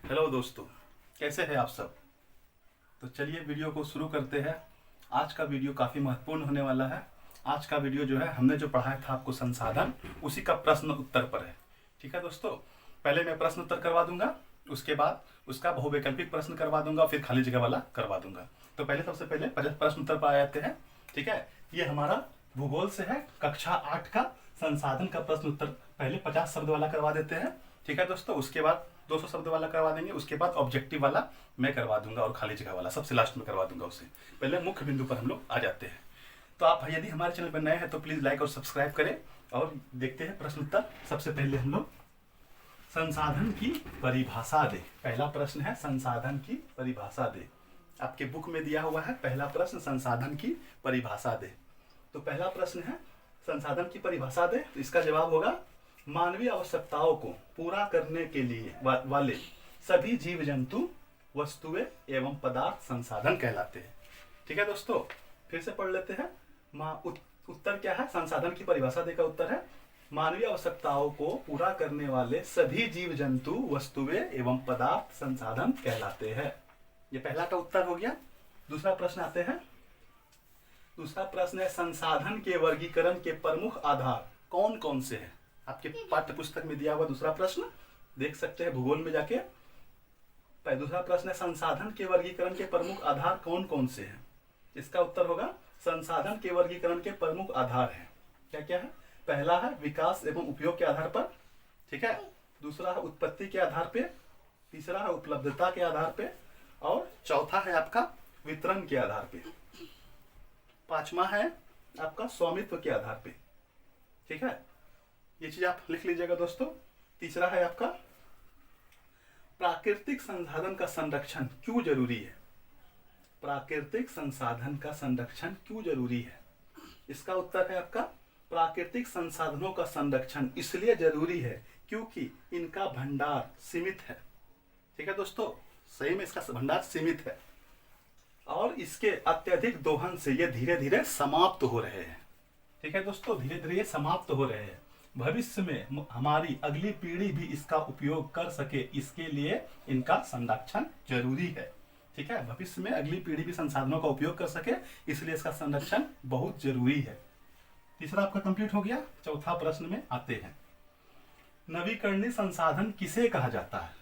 Hello दोस्तों, कैसे हैं आप सब। तो चलिए वीडियो को शुरू करते हैं। आज का वीडियो काफ़ी महत्वपूर्ण होने वाला है। आज का वीडियो जो है हमने जो पढ़ाया था आपको संसाधन, उसी का प्रश्न उत्तर पर है। ठीक है दोस्तों, पहले मैं प्रश्न उत्तर करवा दूंगा, उसके बाद उसका बहुवैकल्पिक प्रश्न करवा दूंगा, फिर खाली जगह वाला करवा दूंगा। तो पहले सबसे पहले प्रश्न उत्तर पर आ जाते हैं। ठीक है, ये हमारा भूगोल से है, कक्षा 8 का संसाधन का प्रश्न उत्तर। पहले 50 शब्द वाला करवा देते हैं। ठीक है दोस्तों, उसके बाद 200 शब्द वाला करवा देंगे, उसके बाद ऑब्जेक्टिव वाला मैं करवा दूंगा और खाली जगह वाला सबसे लास्ट में करवा दूंगा। उसे पहले मुख्य बिंदु पर हम लोग आ जाते हैं। तो आप यदि हमारे चैनल पर नए हैं तो प्लीज लाइक और सब्सक्राइब करें और देखते हैं प्रश्न उत्तर। सबसे पहले हम लोग संसाधन की परिभाषा दे। पहला प्रश्न है संसाधन की परिभाषा दे। आपके बुक में दिया हुआ है पहला प्रश्न, संसाधन की परिभाषा दे। तो पहला प्रश्न है संसाधन की परिभाषा दे। तो इसका जवाब होगा मानवीय आवश्यकताओं को पूरा करने के लिए वाले सभी जीव जंतु, वस्तुएं एवं पदार्थ संसाधन कहलाते हैं। ठीक है दोस्तों, फिर से पढ़ लेते हैं। उत्तर क्या है? संसाधन की परिभाषा दे का उत्तर है मानवीय आवश्यकताओं को पूरा करने वाले सभी जीव जंतु, वस्तुएं एवं पदार्थ संसाधन कहलाते हैं। ये पहला का उत्तर हो गया। दूसरा प्रश्न आते हैं। दूसरा प्रश्न है संसाधन के वर्गीकरण के प्रमुख आधार कौन कौन से हैं? आपके पाठ्य पुस्तक में दिया हुआ दूसरा प्रश्न देख सकते हैं भूगोल में जाके। दूसरा प्रश्न है संसाधन के वर्गीकरण के प्रमुख आधार कौन कौन से हैं? इसका उत्तर होगा संसाधन के वर्गीकरण के प्रमुख आधार हैं। क्या क्या है? पहला है विकास एवं उपयोग के आधार पर। ठीक है, दूसरा है उत्पत्ति के आधार पे, तीसरा है उपलब्धता के आधार पे, और चौथा है आपका वितरण के आधार पे, पांचवा है आपका स्वामित्व के आधार पे। ठीक है, ये चीज आप लिख लीजिएगा दोस्तों। तीसरा है आपका प्राकृतिक संसाधन का संरक्षण क्यों जरूरी है? प्राकृतिक संसाधन का संरक्षण क्यों जरूरी है? इसका उत्तर है आपका प्राकृतिक संसाधनों का संरक्षण इसलिए जरूरी है क्योंकि इनका भंडार सीमित है। ठीक है दोस्तों, सही में इसका भंडार सीमित है और इसके अत्यधिक दोहन से ये धीरे धीरे समाप्त हो रहे हैं। ठीक है दोस्तों, धीरे धीरे समाप्त हो रहे हैं। भविष्य में हमारी अगली पीढ़ी भी इसका उपयोग कर सके, इसके लिए इनका संरक्षण जरूरी है। ठीक है, भविष्य में अगली पीढ़ी भी संसाधनों का उपयोग कर सके, इसलिए इसका संरक्षण बहुत जरूरी है। तीसरा आपका कंप्लीट हो गया। चौथा प्रश्न में आते हैं। नवीकरणीय संसाधन किसे कहा जाता है?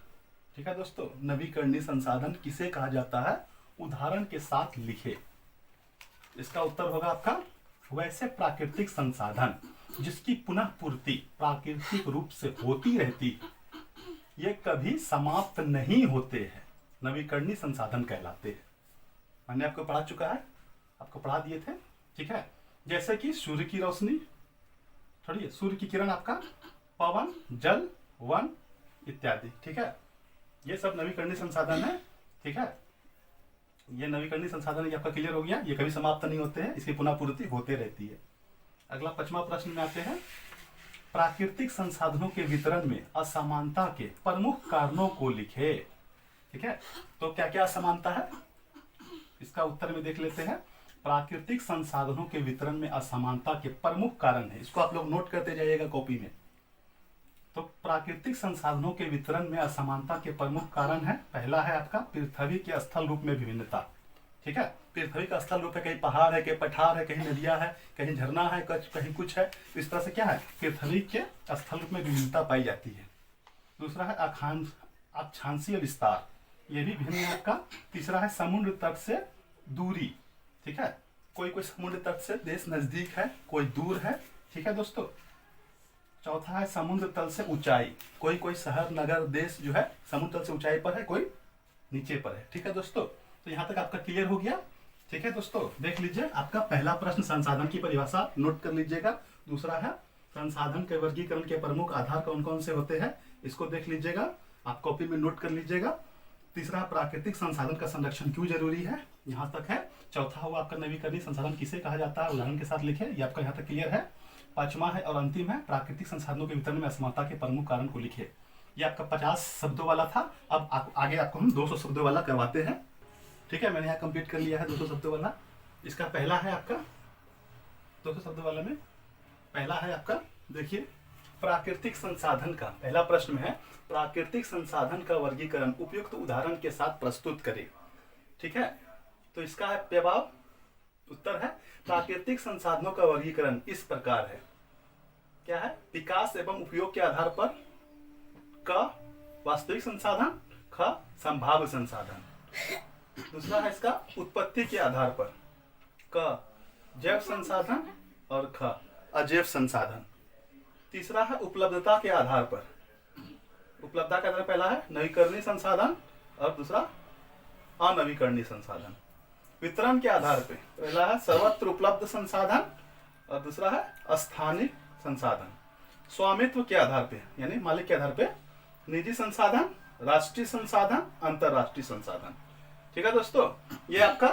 ठीक है दोस्तों, नवीकरणीय संसाधन किसे कहा जाता है? उदाहरण के साथ लिखे। इसका उत्तर होगा आपका वैसे प्राकृतिक संसाधन जिसकी पुनः पूर्ति प्राकृतिक रूप से होती रहती है, ये कभी समाप्त नहीं होते हैं, नवीकरणीय संसाधन कहलाते हैं। मैंने आपको पढ़ा चुका है, आपको पढ़ा दिए थे। ठीक है, जैसे कि सूर्य की रोशनी, थोड़ी सूर्य की किरण, आपका पवन, जल, वन इत्यादि। ठीक है, ये सब नवीकरणीय संसाधन है। ठीक है, ये नवीकरणीय संसाधन ये आपका क्लियर हो गया। ये कभी समाप्त नहीं होते हैं, इसकी पुनः पूर्ति होते रहती है। अगला 5वां प्रश्न में आते हैं। प्राकृतिक संसाधनों के वितरण में असमानता के प्रमुख कारणों को लिखे। ठीक है, तो क्या क्या असमानता है इसका उत्तर में देख लेते हैं। प्राकृतिक संसाधनों के वितरण में असमानता के प्रमुख कारण है, इसको आप लोग नोट करते जाइएगा कॉपी में। तो प्राकृतिक संसाधनों के वितरण में असमानता के प्रमुख कारण है, पहला है आपका पृथ्वी के स्थल रूप में विभिन्नता। ठीक है, पृथ्वी का स्थल रूप है, कहीं पहाड़ है, कहीं पठार है, कहीं नदियां है, कहीं झरना है, कहीं कुछ है। इस तरह से क्या है, पृथ्वी के स्थल रूप में विभिन्नता पाई जाती है। दूसरा है अक्षांशीय विस्तार, ये भी भिन्न है आपका। तीसरा है समुद्र तट से दूरी। ठीक है, कोई कोई समुद्र तट से देश नजदीक है, कोई दूर है। ठीक है दोस्तों। चौथा है समुद्र तल से ऊंचाई, कोई कोई शहर, नगर, देश जो है समुद्र तल से ऊंचाई पर है, कोई नीचे पर है। ठीक है दोस्तों, तो यहाँ तक आपका क्लियर हो गया। ठीक है दोस्तों, देख लीजिए आपका पहला प्रश्न संसाधन की परिभाषा नोट कर लीजिएगा। दूसरा है संसाधन के वर्गीकरण के प्रमुख आधार कौन कौन से होते हैं, इसको देख लीजिएगा, आप कॉपी में नोट कर लीजिएगा। तीसरा प्राकृतिक संसाधन का संरक्षण क्यों जरूरी है, यहाँ तक है। चौथा हुआ आपका नवीकरणीय संसाधन किसे कहा जाता है, उदाहरण के साथ लिखे, ये आपका यहाँ तक क्लियर है। पांचवा है और अंतिम है प्राकृतिक संसाधनों के वितरण में असमानता के प्रमुख कारण को लिखे। ये आपका 50 शब्दों वाला था। अब आगे आपको हम 200 शब्दों वाला करवाते हैं। ठीक है, मैंने यहाँ कंप्लीट कर लिया है 200 शब्दों वाला। इसका पहला है आपका 200 शब्दों वाला में पहला है आपका, देखिए प्राकृतिक संसाधन का पहला प्रश्न में है, प्राकृतिक संसाधन का वर्गीकरण उपयुक्त उदाहरण के साथ प्रस्तुत करें। ठीक है, तो इसका है जवाब, उत्तर है प्राकृतिक संसाधनों का वर्गीकरण इस प्रकार है। क्या है? विकास एवं उपयोग के आधार पर, क वास्तविक संसाधन, ख संभाव्य संसाधन। दूसरा है इसका उत्पत्ति के आधार पर, क जैव संसाधन और ख अजैव संसाधन। तीसरा है उपलब्धता के आधार पर, उपलब्धता के आधार पहला है नवीकरणीय संसाधन और दूसरा अनवीकरणीय संसाधन। वितरण के आधार पे पहला है सर्वत्र उपलब्ध संसाधन और दूसरा है स्थानिक संसाधन। स्वामित्व के आधार पे यानी मालिक के आधार पे निजी संसाधन, राष्ट्रीय संसाधन, अंतरराष्ट्रीय संसाधन। ठीक है दोस्तों, ये आपका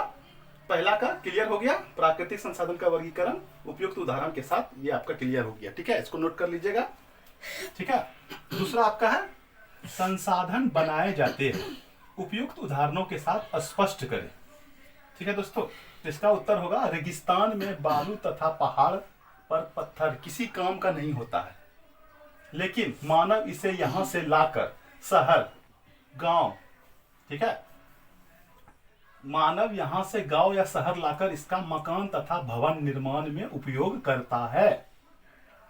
पहला का क्लियर हो गया, प्राकृतिक संसाधन का वर्गीकरण उपयुक्त उदाहरण के साथ, ये आपका क्लियर हो गया। ठीक है, इसको नोट कर लीजिएगा। ठीक है, दूसरा आपका है संसाधन बनाए जाते हैं, उपयुक्त उदाहरणों के साथ स्पष्ट करें। ठीक है दोस्तों, इसका उत्तर होगा रेगिस्तान में बालू तथा पहाड़ पर पत्थर किसी काम का नहीं होता है, लेकिन मानव इसे यहां से लाकर शहर, गांव, ठीक है, मानव यहां से गांव या शहर लाकर इसका मकान तथा भवन निर्माण में उपयोग करता है।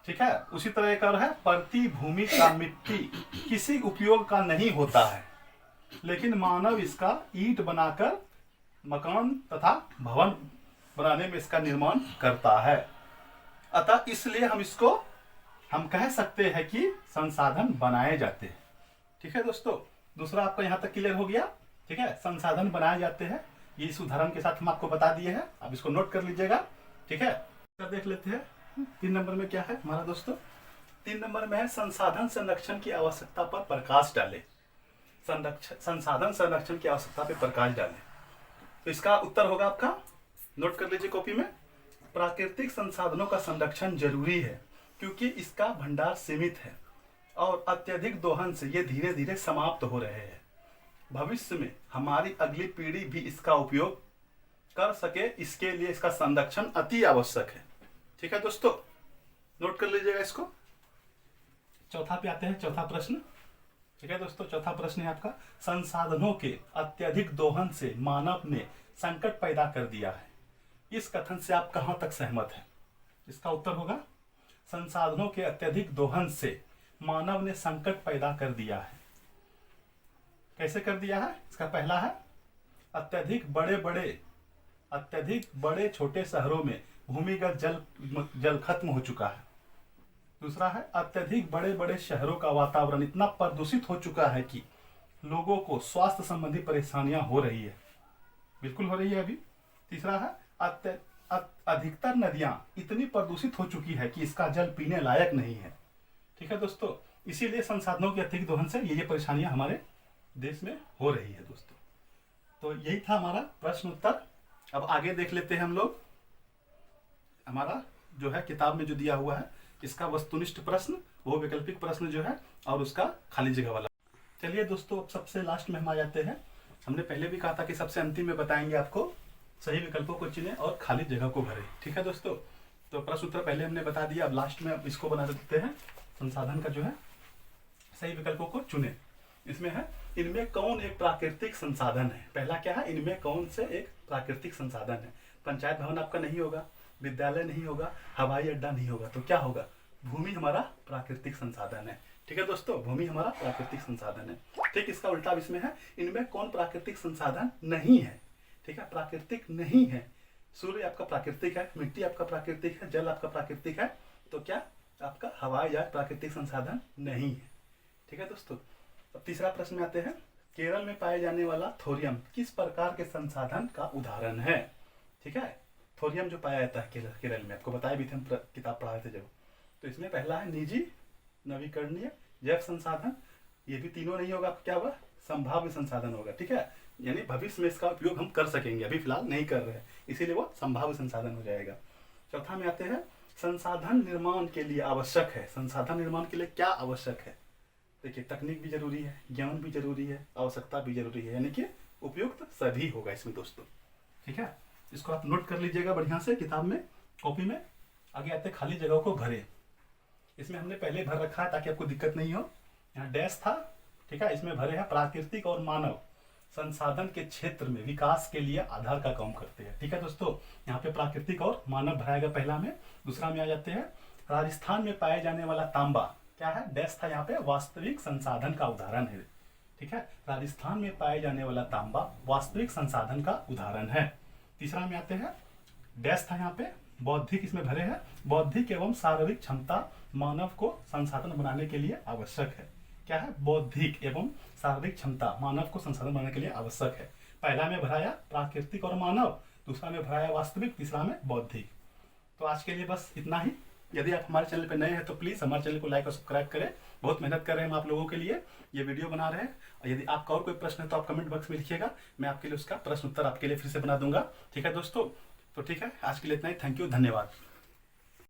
ठीक है, उसी तरह एक और है परती भूमि का मिट्टी किसी उपयोग का नहीं होता है, लेकिन मानव इसका ईंट बनाकर मकान तथा भवन बनाने में इसका निर्माण करता है। अतः इसलिए हम कह सकते हैं कि संसाधन बनाए जाते हैं। ठीक है दोस्तों, दूसरा आपका यहां तक क्लियर हो गया। ठीक है, संसाधन बनाए जाते हैं, ये इस उदाहरण के साथ हम आपको बता दिए हैं, अब इसको नोट कर लीजिएगा। ठीक है, देख लेते हैं 3 नंबर में क्या है हमारा दोस्तों। 3 नंबर में है संसाधन संरक्षण की आवश्यकता पर प्रकाश डाले। संसाधन संरक्षण की आवश्यकता पर प्रकाश डाले, तो इसका उत्तर होगा आपका, नोट कर लीजिए कॉपी में, प्राकृतिक संसाधनों का संरक्षण जरूरी है क्योंकि इसका भंडार सीमित है और अत्यधिक दोहन से ये धीरे धीरे समाप्त हो रहे हैं। भविष्य में हमारी अगली पीढ़ी भी इसका उपयोग कर सके, इसके लिए इसका संरक्षण अति आवश्यक है। ठीक है दोस्तों, नोट कर लीजिएगा इसको। चौथा पे आते हैं, चौथा प्रश्न। ठीक है दोस्तों, चौथा प्रश्न है आपका, संसाधनों के अत्यधिक दोहन से मानव ने संकट पैदा कर दिया है, इस कथन से आप कहां तक सहमत हैं? इसका उत्तर होगा संसाधनों के अत्यधिक दोहन से मानव ने संकट पैदा कर दिया है। कैसे कर दिया है? इसका पहला है अत्यधिक बड़े छोटे शहरों में भूमिगत जल खत्म हो चुका है। दूसरा है अत्यधिक बड़े बड़े शहरों का वातावरण इतना प्रदूषित हो चुका है कि लोगों को स्वास्थ्य संबंधी परेशानियां हो रही है, बिल्कुल हो रही है अभी। तीसरा है अधिकतर नदियां इतनी प्रदूषित हो चुकी है कि इसका जल पीने लायक नहीं है। ठीक है दोस्तों, इसीलिए संसाधनों के अत्यधिक दोहन से ये परेशानियां हमारे देश में हो रही है दोस्तों। तो यही था हमारा प्रश्न उत्तर। अब आगे देख लेते हैं हम लोग, हमारा जो है किताब में जो दिया हुआ है इसका वस्तुनिष्ठ प्रश्न, वो वैकल्पिक प्रश्न जो है और उसका खाली जगह वाला। चलिए दोस्तों, अब सबसे लास्ट में हम आ जाते हैं। हमने पहले भी कहा था कि सबसे अंतिम में बताएंगे आपको, सही विकल्पों को चुने और खाली जगह को भरे। ठीक है दोस्तों, तो प्रश्न उत्तर पहले हमने बता दिया, अब लास्ट में अब इसको बना देते हैं, संसाधन का जो है सही विकल्पों को चुने। इसमें है इनमें कौन एक प्राकृतिक संसाधन है। पहला क्या है, इनमें कौन से एक प्राकृतिक संसाधन है। पंचायत भवन आपका नहीं होगा, विद्यालय नहीं होगा, हवाई अड्डा नहीं होगा, तो क्या होगा, भूमि हमारा प्राकृतिक संसाधन है। ठीक है दोस्तों, भूमि हमारा प्राकृतिक संसाधन है। ठीक, इसका उल्टा इसमें है इनमें कौन प्राकृतिक संसाधन नहीं है। ठीक है, प्राकृतिक नहीं है। सूर्य आपका प्राकृतिक है, मिट्टी आपका प्राकृतिक है, जल आपका प्राकृतिक है, तो क्या आपका हवाई जहाज प्राकृतिक संसाधन नहीं है। ठीक है दोस्तों, अब तीसरा प्रश्न में आते हैं, केरल में पाए जाने वाला थोरियम किस प्रकार के संसाधन का उदाहरण है। ठीक है, थोरियम जो पाया जाता है केरल में, आपको बताया भी थे, हम किताब पढ़ाए थे जब। तो इसमें पहला है निजी, नवीकरणीय, जैव संसाधन, ये भी तीनों नहीं होगा, क्या होगा, संभाव्य संसाधन होगा। ठीक है, यानी भविष्य में इसका उपयोग हम कर सकेंगे, अभी फिलहाल नहीं कर रहे हैं, इसीलिए वो संभाव्य संसाधन हो जाएगा। चौथा में आते हैं, संसाधन निर्माण के लिए आवश्यक है। संसाधन निर्माण के लिए क्या आवश्यक है? देखिए, तकनीक भी जरूरी है, ज्ञान भी जरूरी है, आवश्यकता भी जरूरी है, यानी कि उपयुक्त सभी होगा इसमें दोस्तों। ठीक है, इसको आप नोट कर लीजिएगा बढ़िया से किताब में, कॉपी में। आगे आते खाली जगह को भरे। इसमें हमने पहले भर रखा है ताकि आपको दिक्कत नहीं हो। यहाँ डैश था, ठीक है, इसमें भरे हैं प्राकृतिक और मानव संसाधन के क्षेत्र में विकास के लिए आधार का काम करते हैं। ठीक है दोस्तों, यहाँ पे प्राकृतिक और मानव भराएगा पहला में। दूसरा में आ जाते हैं राजस्थान में पाए जाने वाला तांबा क्या है, डैश था यहाँ पे, वास्तविक संसाधन का उदाहरण है। ठीक है, राजस्थान में पाए जाने वाला तांबा वास्तविक संसाधन का उदाहरण है। तीसरा में आते हैं डैश था यहाँ पे, बौद्धिक इसमें भरे हैं, बौद्धिक एवं शारीरिक क्षमता मानव को संसाधन बनाने के लिए आवश्यक है। क्या है, बौद्धिक एवं शारीरिक क्षमता मानव को संसाधन बनाने के लिए आवश्यक है। पहला में भराया प्राकृतिक और मानव, दूसरा में भराया वास्तविक, तीसरा में बौद्धिक। तो आज के लिए बस इतना ही। यदि आप हमारे चैनल पर नए हैं तो प्लीज़ हमारे चैनल को लाइक और सब्सक्राइब करें। बहुत मेहनत कर रहे हैं हम आप लोगों के लिए, ये वीडियो बना रहे हैं। और यदि आपका और कोई प्रश्न है तो आप कमेंट बॉक्स में लिखिएगा, मैं आपके लिए उसका प्रश्न उत्तर आपके लिए फिर से बना दूंगा। ठीक है दोस्तों, तो ठीक है, आज के लिए इतना ही। थैंक यू, धन्यवाद।